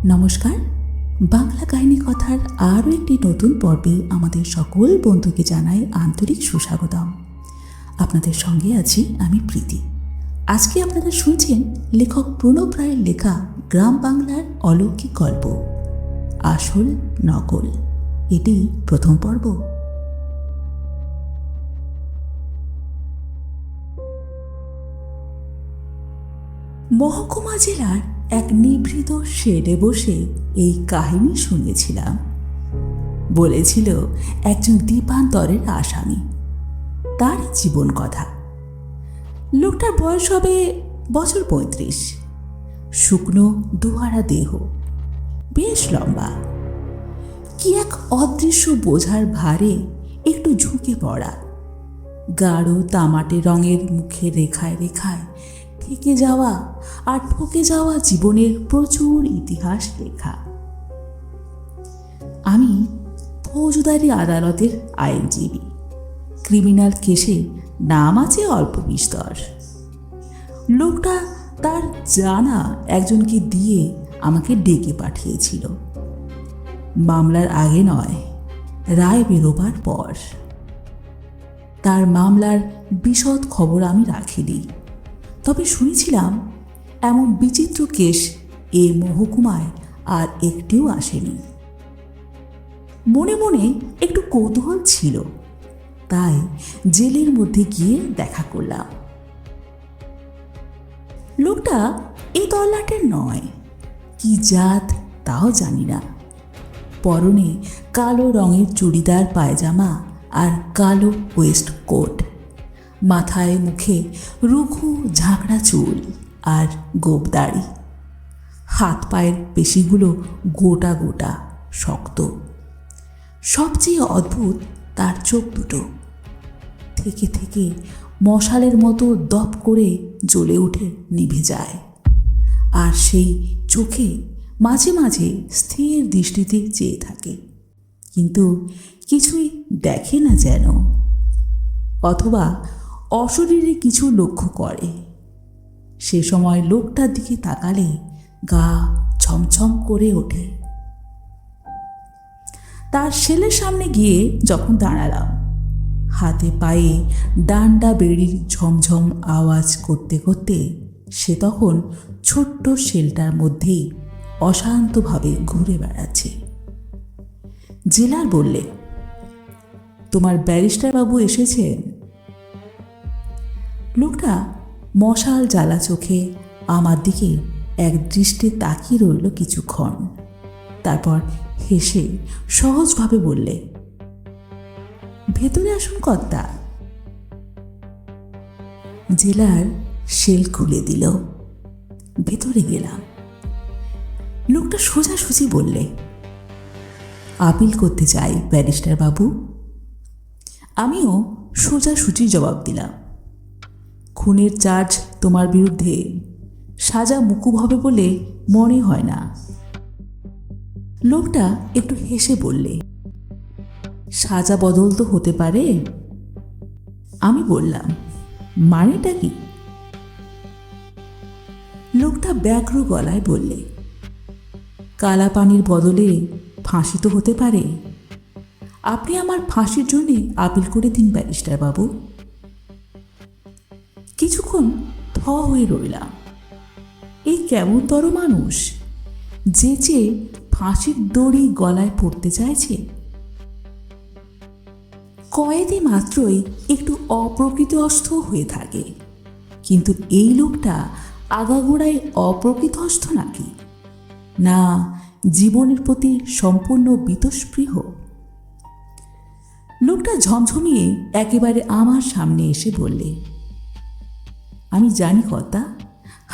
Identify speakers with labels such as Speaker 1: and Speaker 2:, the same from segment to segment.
Speaker 1: নমস্কার, বাংলা কাহিনী কথার আরও একটি নতুন পর্বে আমাদের সকল বন্ধুকে জানাই আন্তরিক সুস্বাগতম। আপনাদের সঙ্গে আছি আমি প্রীতি। আজকে আপনারা শুনছেন লেখক প্রণব রায়ের লেখা গ্রাম বাংলার অলৌকিক গল্প আসল নকল। এটি প্রথম পর্ব। মহকুমা জেলার এক নিভৃত শেডে বসে এই কাহিনী শুনেছিলাম। বলেছিল একজন দ্বীপান্তরের আসামি, তার জীবন কথা। লোকটার বয়স হবে বছর 35, শুকনো দুহারা দেহ, বেশ লম্বা, কি এক অদৃশ্য বোঝার ভারে একটু ঝুঁকে পড়া, গাঢ় তামাটে রঙের মুখে রেখায় রেখায় থেকে যাওয়া আর ঠকে যাওয়া জীবনের প্রচুর ইতিহাস লেখা। আমি ফৌজদারি আদালতের আইনজীবী, ক্রিমিনাল কেসে নাম আছে অল্প বিস্তর। লোকটা তার জানা একজনকে দিয়ে আমাকে ডেকে পাঠিয়েছিল, মামলার আগে নয়, রায় বেরোবার পর। তার মামলার বিশদ খবর আমি রাখিনি, তবে শুনেছিলাম এমন বিচিত্র কেস এ মহকুমায় আর একটিও আসেনি। মনে মনে একটু কৌতূহল ছিল, তাই জেলের মধ্যে গিয়ে দেখা করলাম। লোকটা এই তল্লাটের নয়, কি জাত তাও জানি না। পরনে কালো রঙের চুড়িদার পায়জামা আর কালো ওয়েস্ট কোট, মাথায় মুখে রুখু ঝাঁকড়া চুল আর গোপ দাড়ি, হাত পায়ের পেশিগুলো গোটা গোটা শক্ত। সবচেয়ে অদ্ভুত তার চোখ দুটো, থেকে থেকে মশালের মতো দপ করে জ্বলে উঠে নিভে যায়, আর সেই চোখে মাঝে মাঝে স্থির দৃষ্টিতে চেয়ে থাকে, কিন্তু কিছুই দেখে না যেন, অথবা অশরীরে কিছু লক্ষ্য করে। সে সময় লোকটার দিকে তাকালে গা ছমছম করে ওঠে। তার সেলের সামনে গিয়ে যখন দাঁড়ালাম, হাতে পায়ে ডান্ডা বেড়ির ঝমঝম আওয়াজ করতে করতে সে তখন ছোট্ট সেলটার মধ্যেই অশান্তভাবে ঘুরে বেড়াচ্ছে। জেলার বললে, তোমার ব্যারিস্টার বাবু এসেছেন? লোকটা মশাল জ্বালা চোখে আমার দিকে এক দৃষ্টে তাকিয়ে রইল কিছুক্ষণ, তারপর হেসে সহজভাবে বললে, ভেতরে আসুন কর্তা। জেলার সেল খুলে দিল, ভেতরে গেলাম। লোকটা সোজাসুজি বললে, আপিল করতে চাই ব্যারিস্টার বাবু। আমিও সোজাসুজি জবাব দিলাম, খুনের চার্জ তোমার বিরুদ্ধে, সাজা মুকুব হবে বলে মনে হয় না। লোকটা একটু হেসে বললে, সাজা বদল তো হতে পারে। আমি বললাম, মানেটা কি? লোকটা ব্যগ্র গলায় বললে, কালা পানির বদলে ফাঁসি তো হতে পারে। আপনি আমার ফাঁসির জন্যে আপিল করে দিন ব্যারিস্টার বাবু। কিছুক্ষণ থ হয়ে রইলাম। এই কেমনতর মানুষ, যে ফাঁসির দড়ি গলায় পড়তে চাইছে। কয়েদি মাত্রই একটু অপ্রকৃতস্থ হয়ে থাকে, কিন্তু এই লোকটা আগাগোড়ায় অপ্রকৃতস্থ নাকি না জীবনের প্রতি সম্পূর্ণ বীতস্পৃহ? লোকটা ঝমঝমিয়ে একেবারে আমার সামনে এসে বললে, আমি জানি কর্তা,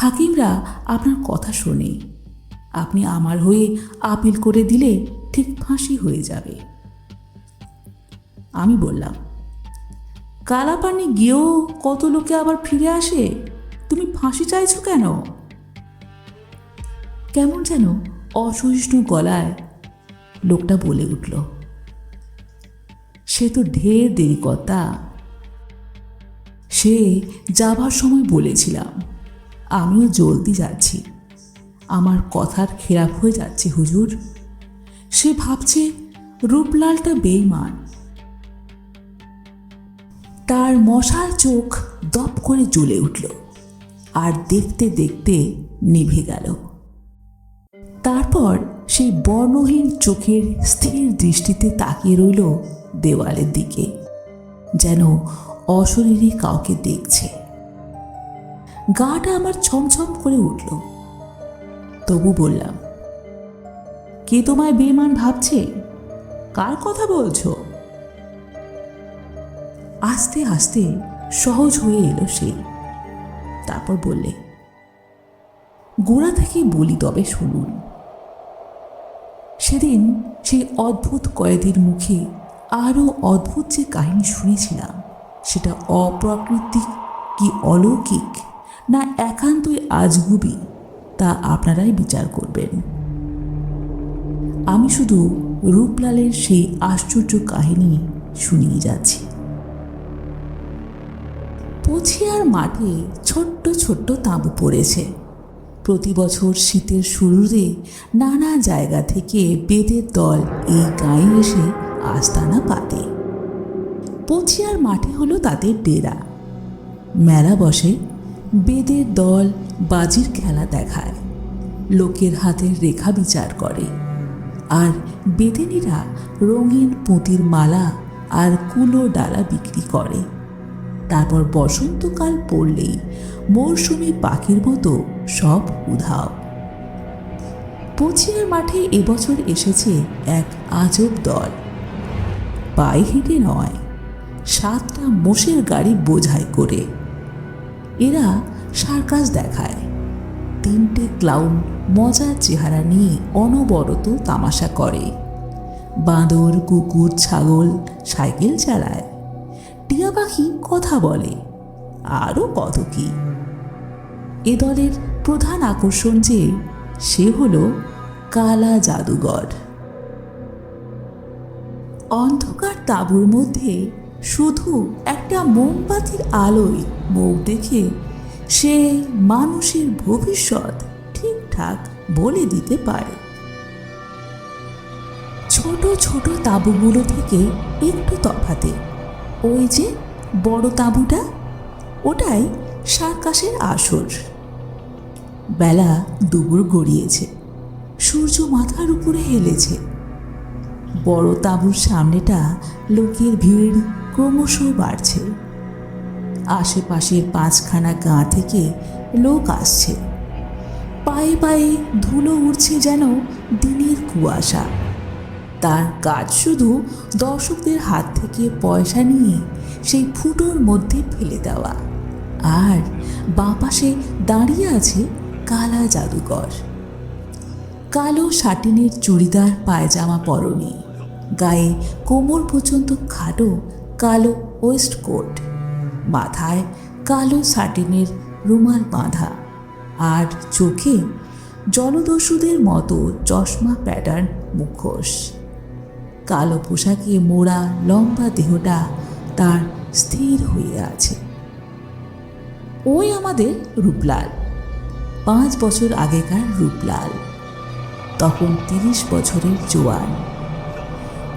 Speaker 1: হাকিমরা আপনার কথা শোনে। আপনি আমার হয়ে আপিল করে দিলে ঠিক ফাঁসি হয়ে যাবে। আমি বললাম, কালাপানি গিয়েও কত লোকে আবার ফিরে আসে, তুমি ফাঁসি চাইছো কেন? কেমন যেন অসহিষ্ণু গলায় লোকটা বলে উঠল, সে তো ঢের দেরি কর্তা। সে যাবার সময় বলেছিলাম, আমিও জলদি যাচ্ছি, আমার কথার খেলাপ হয়ে যাচ্ছে হুজুর। সে ভাবছে রূপলালটা বেঈমান। তার মশাল চোখ দপ করে জ্বলে উঠল আর দেখতে দেখতে নিভে গেল। তারপর সেই বর্ণহীন চোখের স্থির দৃষ্টিতে তাকিয়ে রইল দেওয়ালের দিকে, যেন অশরীরী কাউকে দেখছে। গাটা আমার ছমছম করে উঠল। তবু বললাম, কে তোমায় বেঈমান ভাবছে? কার কথা বলছো? আস্তে আস্তে সহজ হয়ে এলো সে। তারপর বললে, গোড়া থেকে বলি তবে শুনুন। সেদিন সেই অদ্ভুত কয়েদির মুখে আরও অদ্ভুত যে কাহিনী শুনেছিলাম, সেটা অপ্রাকৃতিক কি অলৌকিক না একান্তই আজগুবি, তা আপনারাই বিচার করবেন। আমি শুধু রূপলালের সেই আশ্চর্য কাহিনী শুনিয়ে যাচ্ছি। পছিয়ার মাঠে ছোট্ট ছোট্ট তাঁবু পড়েছে। প্রতি বছর শীতের শুরুতে নানা জায়গা থেকে বেদের দল এই গাঁয়ে এসে আস্তানা পাতে। পছিয়ার মাঠে হলো তাদের ডেরা। মেলা বসে, বেদের দল বাজির খেলা দেখায়, লোকের হাতের রেখা বিচার করে, আর বেদেনীরা রঙিন পুঁতির মালা আর কুলো ডালা বিক্রি করে। তারপর বসন্তকাল পড়লেই মৌসুমি পাখির মতো সব উধাও। পছিয়ার মাঠে এবছর এসেছে এক আজব দল। পায়ে হেঁটে নয়, 7টা মোষের গাড়ি বোঝাই করে। এরা সার্কাস দেখায়। 3টে ক্লাউন মজার চেহারা নিয়ে অনবরত তামাশা করে। বাঁদর, কুকুর, ছাগল সাইকেল চালায়, টিয়া পাখি কথা বলে, আরও কত কি। এ দলের প্রধান আকর্ষণ যে সে হলো কালা জাদুঘর। অন্ধকার তাঁবুর মধ্যে শুধু একটা মোমবাতির আলোয় মুখ দেখে সে মানুষের ভবিষ্যৎ ঠিকঠাক বলে দিতে পারে। ছোট ছোট তাঁবুগুলো থেকে একটু তফাতে ওই যে বড় তাঁবুটা, ওটাই সার্কাসের আসর। বেলা দুপুর গড়িয়েছে, সূর্য মাথার উপরে হেলেছে। বড় তাঁবুর সামনেটা লোকের ভিড় ক্রমশ বাড়ছে। আশেপাশের 5খানা গাঁ থেকে লোক আসছে। পায়ে পায়ে ধুলো উড়ছে যেন দিনের কুয়াশা। তার কাজ শুধু দর্শকদের হাত থেকে পয়সা নিয়ে সেই ফুটোর মধ্যে ফেলে দেওয়া। আর বাঁ পাশে দাঁড়িয়ে আছে কালা জাদুকর। কালো সাটিনের চুড়িদার পায়জামা পরনে, গায়ে কোমর পর্যন্ত খাটো কালো ওয়েস্টকোট, মাথায় কালো সাটিনের রুমাল বাঁধা, আর চোখে জলদস্যুদের মতো চশমা প্যাটার্ন মুখোশ। কালো পোশাকে মোড়া লম্বা দেহটা তার স্থির হয়ে আছে। ওই আমাদের রূপলাল, 5 বছর আগেকার রূপলাল। তখন 30 বছরের জোয়ান।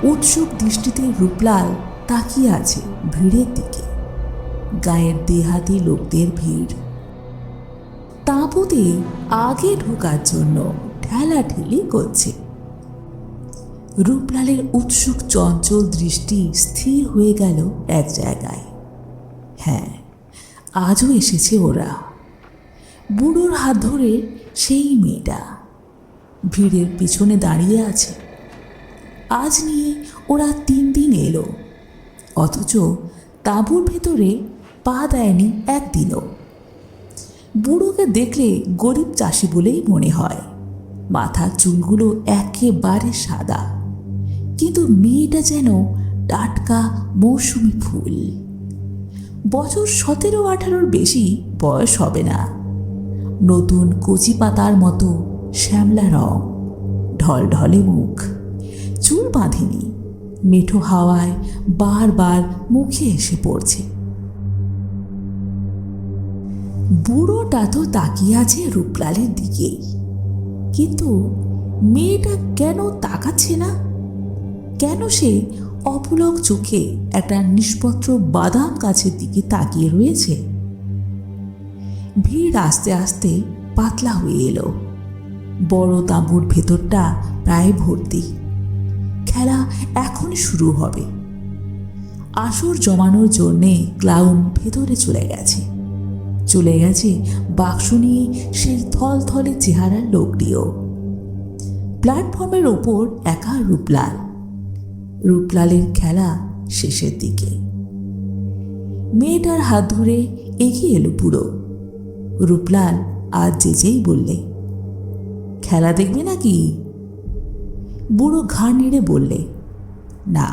Speaker 1: উৎসুক দৃষ্টিতে রূপলাল তাকিয়ে আছে ভিড়ের দিকে। গায়ের দেহাতি লোকদের ভিড়। তাঁবুতে আগে ঢোকার জন্য ঠেলাঠেলি করছে। রূপলালের উৎসুক চঞ্চল দৃষ্টি স্থির হয়ে গেল এক জায়গায়। হ্যাঁ, আজও এসেছে ওরা। বুড়োর হাত ধরে সেই মেয়েটা ভিড়ের পিছনে দাঁড়িয়ে আছে। আজ নিয়ে ওরা 3 দিন এলো, অথচ তাঁবুর ভেতরে পা দেয়নি একদিনও। বুড়োকে দেখলে গরিব চাষি বলেই মনে হয়। মাথার চুলগুলো একেবারে সাদা, কিন্তু মেয়েটা যেন টাটকা মৌসুমি ফুল। বছর 17-18 বেশি বয়স হবে না। নতুন কচি পাতার মতো শ্যামলা রং, ঢলঢলে মুখ, চুল বাঁধেনি, মেঠো হাওয়ায় বারবার মুখে এসে পড়ছে। বুড়োটা তো তাকিয়ে আছে রূপলালের দিকেই। কিন্তু মেয়েটা কেন তাকাচ্ছে না? কেন সে অপলক চোখে একটা নিষ্পত্র বাদাম গাছের দিকে তাকিয়ে রয়েছে? ভিড় আস্তে আস্তে পাতলা হয়ে এলো। বড় তাঁবুর ভেতরটা প্রায় ভর্তি। খেলা এখনই শুরু হবে। আসর জমানোর জন্যে ক্লাউন ভেতরে চলে গেছে বাক্স নিয়ে সেই থলথলে চেহারার লোকটিও। প্ল্যাটফর্মের ওপর একা রূপলালের খেলা শেষের দিকে। মেয়েটার হাত ধরে এগিয়ে এলো বুড়ো। রূপলাল আর যেই বললে, খেলা দেখবে নাকি? বুড়ো ঘাড় নেড়ে বললে, না।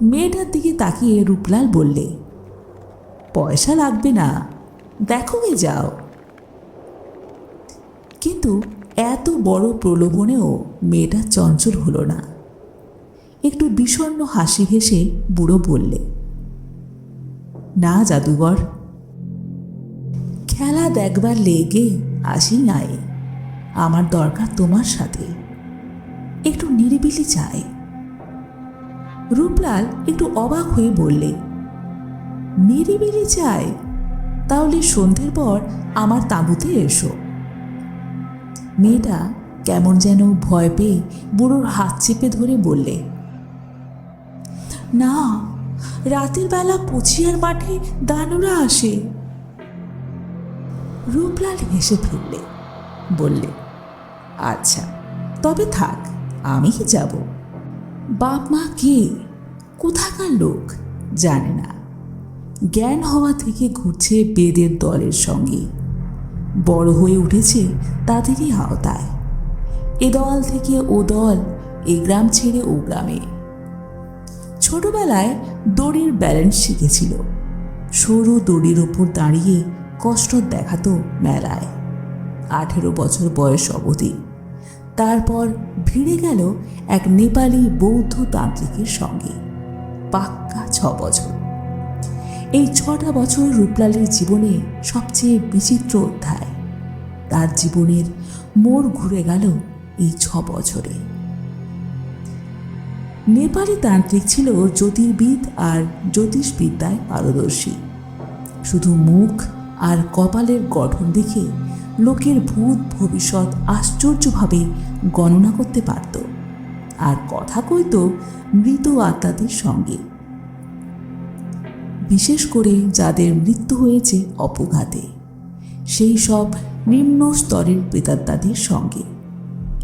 Speaker 1: মেয়েটার দিকে তাকিয়ে রূপলাল বললে, পয়সা লাগবে না, দেখো গে যাও। কিন্তু এত বড় প্রলোভনেও মেয়েটা চঞ্চল হলো না। একটু বিষণ্ণ হাসি হেসে বুড়ো বললে, না জাদুঘর, খেলা দেখবার লেগে আসি নাই। আমার দরকার তোমার সাথে, একটু নিরিবিলি চাই। রূপলাল একটু অবাক হয়ে বললে, নিরিবিলি চাই? তাহলে সন্ধ্যের পর আমার তাঁবুতে এসো। মেয়েটা কেমন যেন ভয় পেয়ে বুড়োর হাত চেপে ধরে বললে, না, রাতের বেলা পচিয়ার মাঠে দানুরা আসে। রূপলাল হেসে ফেললে, বললে, আচ্ছা তবে থাক, আমি যাব। বাপ মা কে, কোথাকার লোক জানে না। জ্ঞান হওয়া থেকে ঘুরছে বেদের দলের সঙ্গে, বড় হয়ে উঠেছে তাদেরই আওতায়। এ দল থেকে ও দল, এ গ্রাম ছেড়ে ও গ্রামে। ছোটবেলায় দড়ির ব্যালেন্স শিখেছিল। সরু দড়ির ওপর দাঁড়িয়ে কষ্ট দেখাতো মেলায়। 18 বছর বয়স অবধি। তারপর ভিড়ে গেল এক নেপালি বৌদ্ধ তান্ত্রিকের সঙ্গে। পাক্কা 6 বছর। এই 6টা বছর রূপলালের জীবনে সবচেয়ে বিচিত্র অধ্যায়। তার জীবনের মোড় ঘুরে গেল এই 6 বছরে। নেপালি তান্ত্রিক ছিল জ্যোতির্বিদ আর জ্যোতিষবিদ্যায় পারদর্শী। শুধু মুখ আর কপালের গঠন দেখে লোকের ভূত ভবিষ্যৎ আশ্চর্যভাবে গণনা করতে পারত, আর কথা কইত মৃত আত্মাদের সঙ্গে, বিশেষ করে যাদের মৃত্যু হয়েছে অপঘাতে, সেই সব নিম্ন স্তরের প্রেতাত্মাদের সঙ্গে।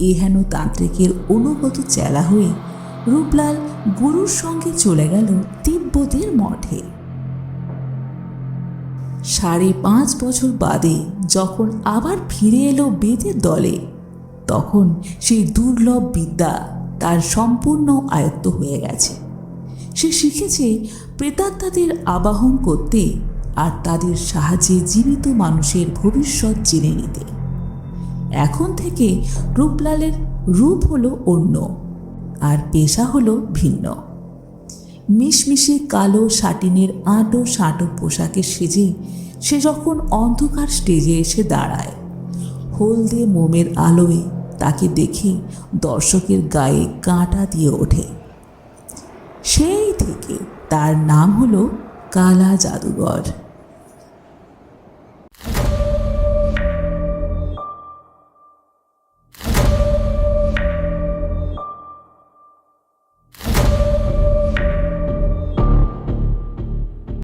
Speaker 1: এহেন তান্ত্রিকের অনুগত চেলা হয়ে রূপলাল গুরুর সঙ্গে চলে গেল তিব্বতের মঠে। 5.5 বছর বাদে যখন আবার ফিরে এলো বেদের দলে, তখন সেই দুর্লভ বিদ্যা তার সম্পূর্ণ আয়ত্ত হয়ে গেছে। সে শিখেছে প্রেতাত্মাদের আবাহন করতে আর তাদের সাহায্যে জীবিত মানুষের ভবিষ্যৎ জেনে নিতে। এখন থেকে রূপলালের রূপ হলো অন্য, আর পেশা হলো ভিন্ন। মিশমিশে কালো সাটিনের আঁটো সাঁটো পোশাকে সেজে সে যখন অন্ধকার স্টেজে এসে দাঁড়ায়, হলদে মোমের আলোয় তাকে দেখে দর্শকের গায়ে কাঁটা দিয়ে ওঠে। সেই থেকে তার নাম হলো কালা জাদুঘর।